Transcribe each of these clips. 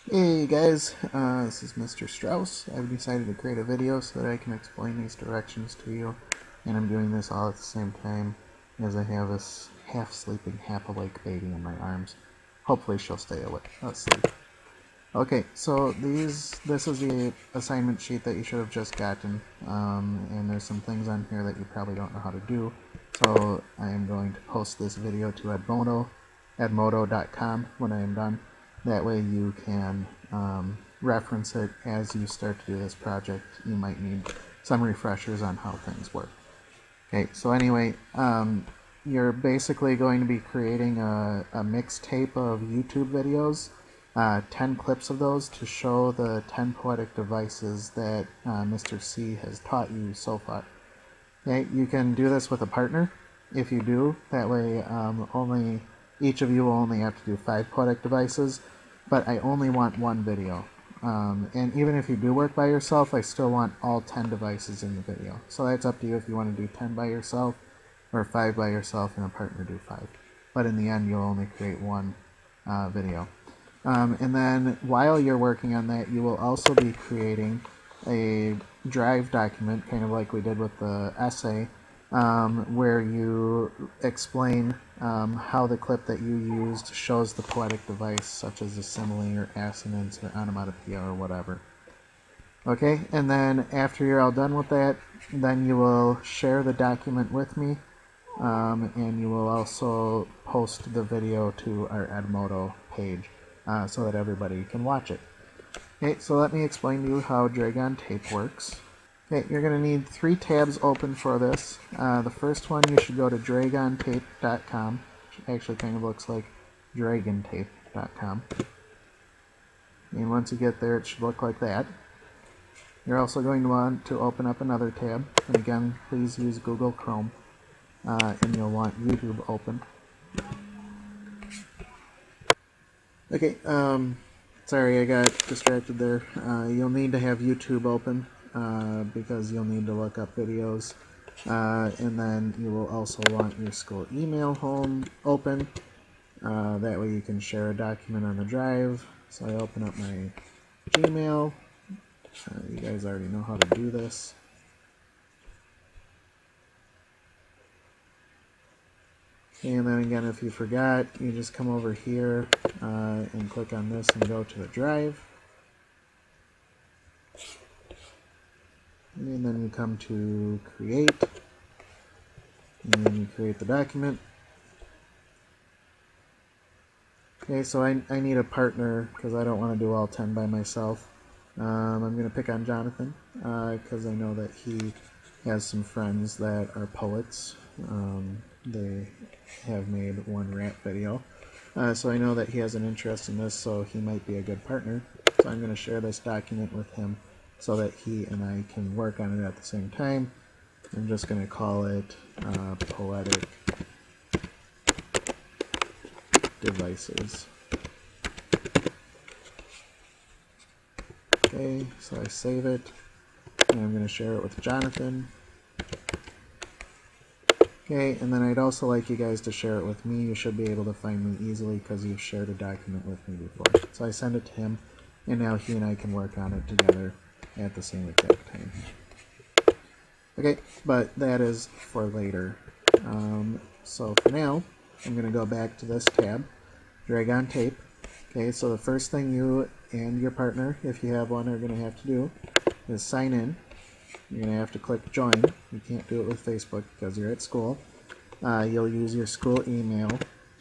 Hey guys, this is Mr. Strauss. I've decided to create a video so that I can explain these directions to you, and I'm doing this all at the same time as I have this half-sleeping, half-awake baby in my arms. Hopefully she'll stay asleep. Okay, so this is the assignment sheet that you should have just gotten, and there's some things on here that you probably don't know how to do, so I am going to post this video to edmodo.com when I am done. That way you can reference it as you start to do this project. You might need some refreshers on how things work. Okay, so anyway, you're basically going to be creating a mixtape of YouTube videos, 10 clips of those to show the 10 poetic devices that Mr. C has taught you so far. Okay, you can do this with a partner if you do. That way, only each of you will only have to do 5 poetic devices, but I only want one video. And even if you do work by yourself, I still want all 10 devices in the video. So that's up to you if you want to do 10 by yourself or 5 by yourself and a partner do 5. But in the end, you'll only create one video. And then while you're working on that, you will also be creating a Drive document, kind of like we did with the essay, where you explain how the clip that you used shows the poetic device, such as a simile or assonance or onomatopoeia or whatever. Okay, and then after you're all done with that, then you will share the document with me, and you will also post the video to our Edmodo page so that everybody can watch it. Okay, so let me explain to you how Dragontape works. Okay, you're going to need 3 tabs open for this. The first one, you should go to dragontape.com, which actually kind of looks like dragontape.com. And once you get there, it should look like that. You're also going to want to open up another tab, and again, please use Google Chrome, and you'll want YouTube open. Okay, sorry I got distracted there. You'll need to have YouTube open because you'll need to look up videos. And then you will also want your school email home open. That way you can share a document on the drive. So I open up my Gmail. You guys already know how to do this. And then again, if you forgot, you just come over here and click on this and go to the drive. And then you come to create, and then you create the document. Okay, so I need a partner because I don't want to do all 10 by myself. I'm going to pick on Jonathan because I know that he has some friends that are poets. They have made one rap video. So I know that he has an interest in this, so he might be a good partner. So I'm going to share this document with him so that he and I can work on it at the same time. I'm just going to call it Poetic Devices. Okay, so I save it, and I'm going to share it with Jonathan. Okay, and then I'd also like you guys to share it with me. You should be able to find me easily because you've shared a document with me before. So I send it to him, and now he and I can work on it together at the same exact time. Okay, but that is for later. So for now, I'm going to go back to this tab, Dragontape. Okay, so the first thing you and your partner, if you have one, are going to have to do is sign in. You're going to have to click join. You can't do it with Facebook because you're at school. You'll use your school email,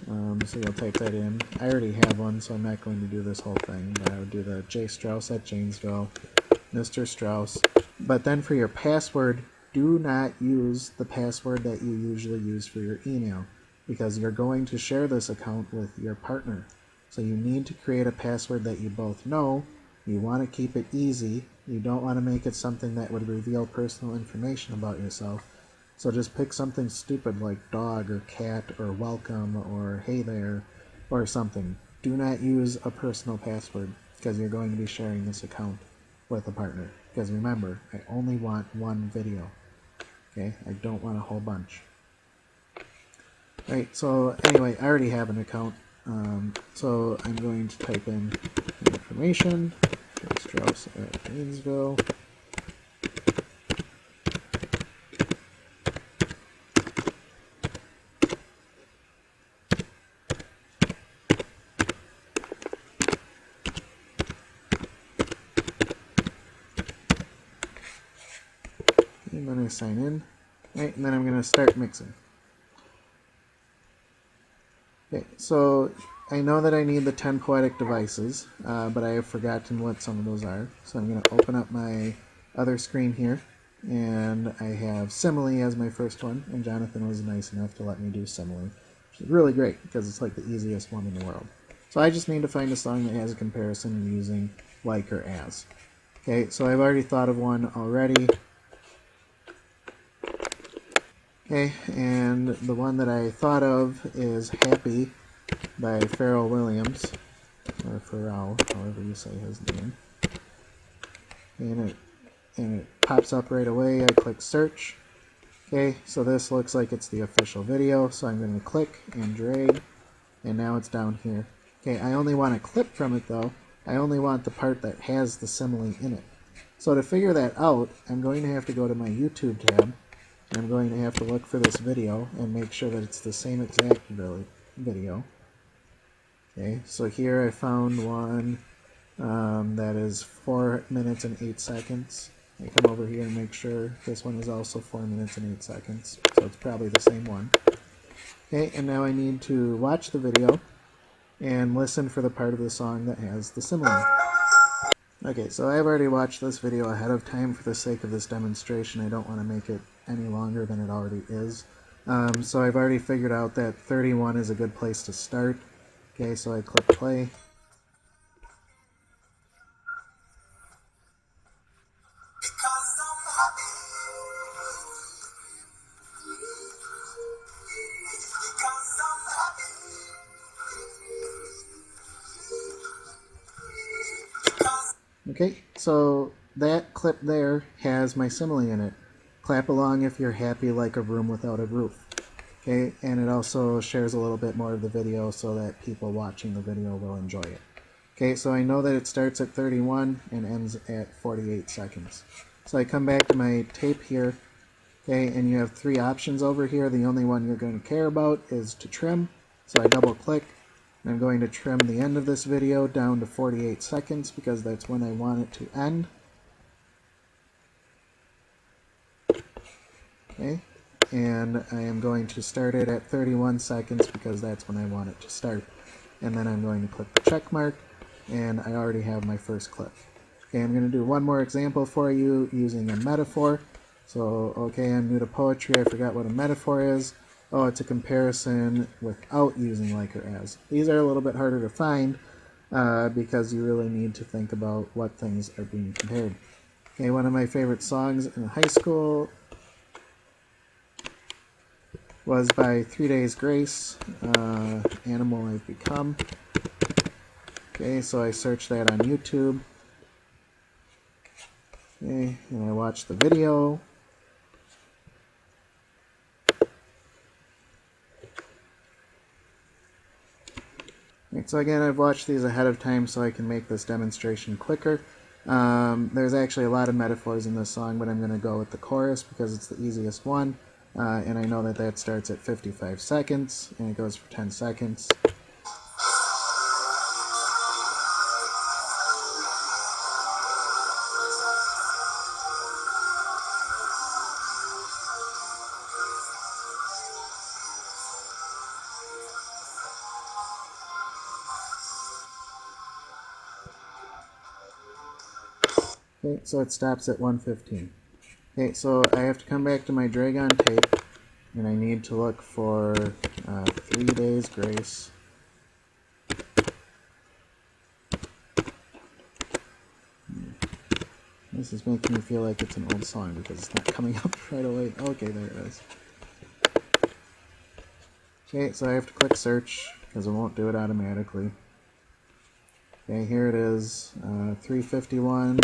so you'll type that in. I already have one, so I'm not going to do this whole thing, but I would do the jstrauss@janesville, Mr. Strauss. But then for your password, do not use the password that you usually use for your email because you're going to share this account with your partner. So you need to create a password that you both know. You want to keep it easy. You don't want to make it something that would reveal personal information about yourself. So just pick something stupid like dog or cat or welcome or hey there or something. Do not use a personal password because you're going to be sharing this account with a partner. Because remember, I only want one video. Okay, I don't want a whole bunch. Right, so anyway, I already have an account. So I'm going to type in information. Strauss at Gainesville. And then I sign in. Right, and then I'm going to start mixing. Okay, so I know that I need the 10 Poetic Devices, but I have forgotten what some of those are. So I'm going to open up my other screen here, and I have Simile as my first one, and Jonathan was nice enough to let me do Simile, which is really great because it's like the easiest one in the world. So I just need to find a song that has a comparison using like or as. Okay, so I've already thought of one already. Okay, and the one that I thought of is Happy by Pharrell Williams, or Pharrell, however you say his name. And it pops up right away. I click search. Okay, so this looks like it's the official video, so I'm going to click and drag, and now it's down here. Okay, I only want a clip from it though. I only want the part that has the simile in it. So to figure that out, I'm going to have to go to my YouTube tab. I'm going to have to look for this video and make sure that it's the same exact video. Okay, so here I found one that is 4 minutes and 8 seconds. I come over here and make sure this one is also 4 minutes and 8 seconds, so it's probably the same one. Okay, and now I need to watch the video and listen for the part of the song that has the simile. Okay, so I've already watched this video ahead of time for the sake of this demonstration. I don't want to make it any longer than it already is. So I've already figured out that 31 is a good place to start. Okay, so I click play. Okay, so that clip there has my simile in it. Clap along if you're happy like a room without a roof. Okay, and it also shares a little bit more of the video so that people watching the video will enjoy it. Okay, so I know that it starts at 31 and ends at 48 seconds. So I come back to my tape here, okay, and you have three options over here. The only one you're going to care about is to trim. So I double click. I'm going to trim the end of this video down to 48 seconds because that's when I want it to end. Okay, and I am going to start it at 31 seconds because that's when I want it to start. And then I'm going to click the check mark, and I already have my first clip. Okay, I'm going to do one more example for you using a metaphor. So, okay, I'm new to poetry. I forgot what a metaphor is. Oh, it's a comparison without using like or as. These are a little bit harder to find because you really need to think about what things are being compared. Okay, one of my favorite songs in high school was by 3 Days Grace, Animal I've Become. Okay, so I searched that on YouTube. Okay, and I watched the video. Right, so again, I've watched these ahead of time so I can make this demonstration quicker. There's actually a lot of metaphors in this song, but I'm going to go with the chorus because it's the easiest one. And I know that that starts at 55 seconds, and it goes for 10 seconds. Okay, so it stops at 1:15. Okay, so I have to come back to my Dragontape, and I need to look for 3 Days Grace. This is making me feel like it's an old song because it's not coming up right away. Okay, there it is. Okay, so I have to click search because it won't do it automatically. Okay, here it is, 351.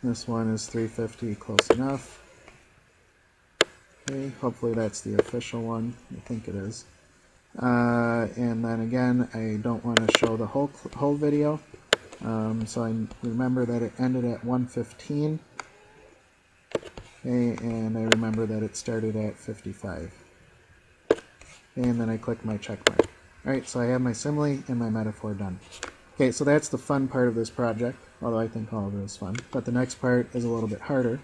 This one is 350, close enough. Okay, hopefully that's the official one. I think it is. And then again, I don't want to show the whole video. So I remember that it ended at 1:15. Okay, and I remember that it started at 55. Okay, and then I click my check mark. Alright, so I have my simile and my metaphor done. Okay, so that's the fun part of this project, although I think all of it is fun. But the next part is a little bit harder.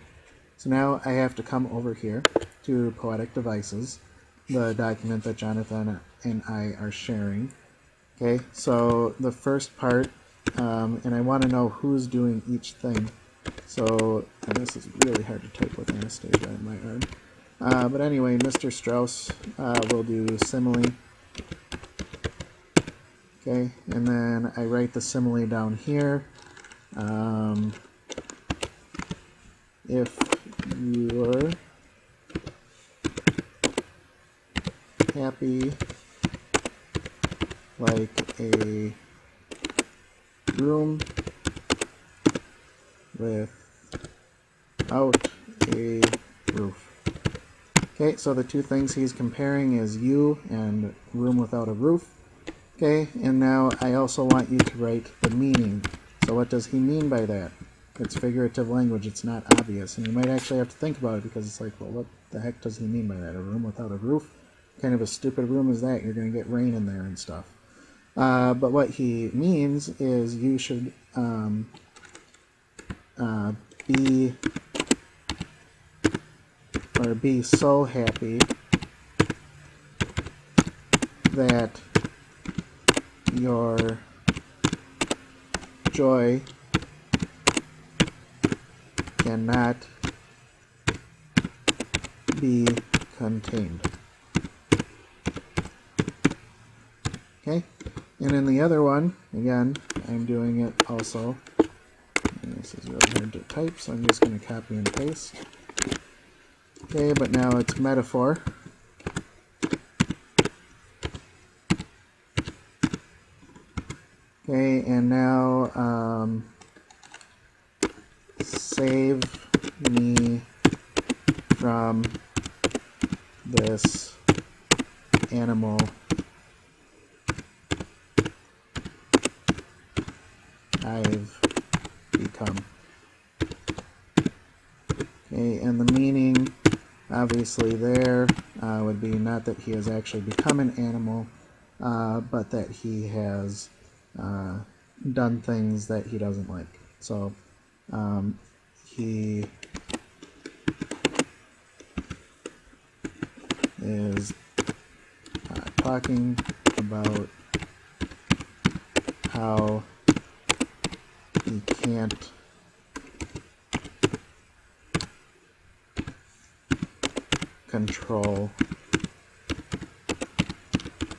So now I have to come over here to Poetic Devices, the document that Jonathan and I are sharing. Okay, so the first part, and I want to know who's doing each thing. So, and this is really hard to type with Anastasia in my arm. But anyway, Mr. Strauss will do simile. Okay, and then I write the simile down here. If you're happy like a room without a roof. Okay, so the two things he's comparing is you and room without a roof. Okay, and now I also want you to write the meaning. So what does he mean by that? It's figurative language, it's not obvious. And you might actually have to think about it because it's like, well, what the heck does he mean by that? A room without a roof? What kind of a stupid room is that? You're going to get rain in there and stuff. But what he means is you should be so happy that your joy cannot be contained. Okay, and in the other one, again, I'm doing it also. And this is really hard to type, so I'm just going to copy and paste. Okay, but now it's metaphor. Okay, and now save me from this animal I've become. Okay, and the meaning obviously there would be not that he has actually become an animal, but that he has done things that he doesn't like. So he is talking about how he can't control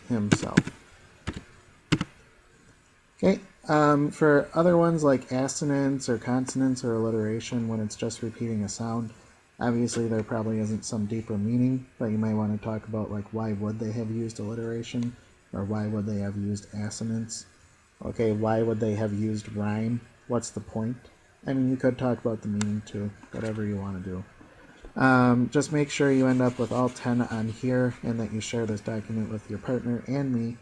himself. Okay, for other ones like assonance or consonance or alliteration, when it's just repeating a sound, obviously there probably isn't some deeper meaning, but you might want to talk about like why would they have used alliteration, or why would they have used assonance? Okay, why would they have used rhyme? What's the point? I mean, you could talk about the meaning too, whatever you want to do. Just make sure you end up with all 10 on here and that you share this document with your partner and me.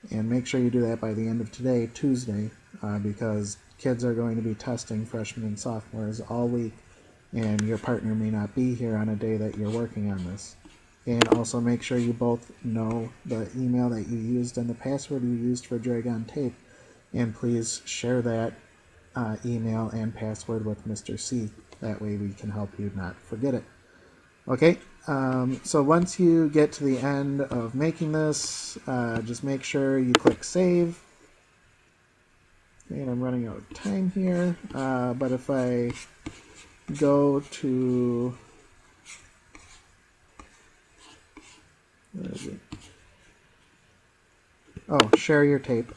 And make sure you do that by the end of today, Tuesday, because kids are going to be testing freshmen and sophomores all week, and your partner may not be here on a day that you're working on this. And also make sure you both know the email that you used and the password you used for Dragontape, and please share that email and password with Mr. C. That way we can help you not forget it. Okay, so once you get to the end of making this, just make sure you click save. Okay, and I'm running out of time here, but if I go to, where is it? Oh, share your tape.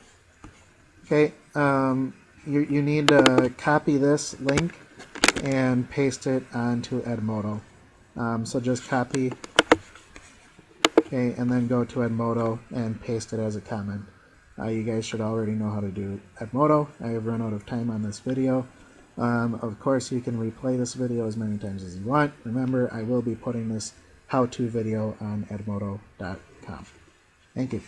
Okay, you need to copy this link and paste it onto Edmodo. So just copy, okay, and then go to Edmodo and paste it as a comment. You guys should already know how to do Edmodo. I have run out of time on this video. Of course, you can replay this video as many times as you want. Remember, I will be putting this how-to video on edmodo.com. Thank you.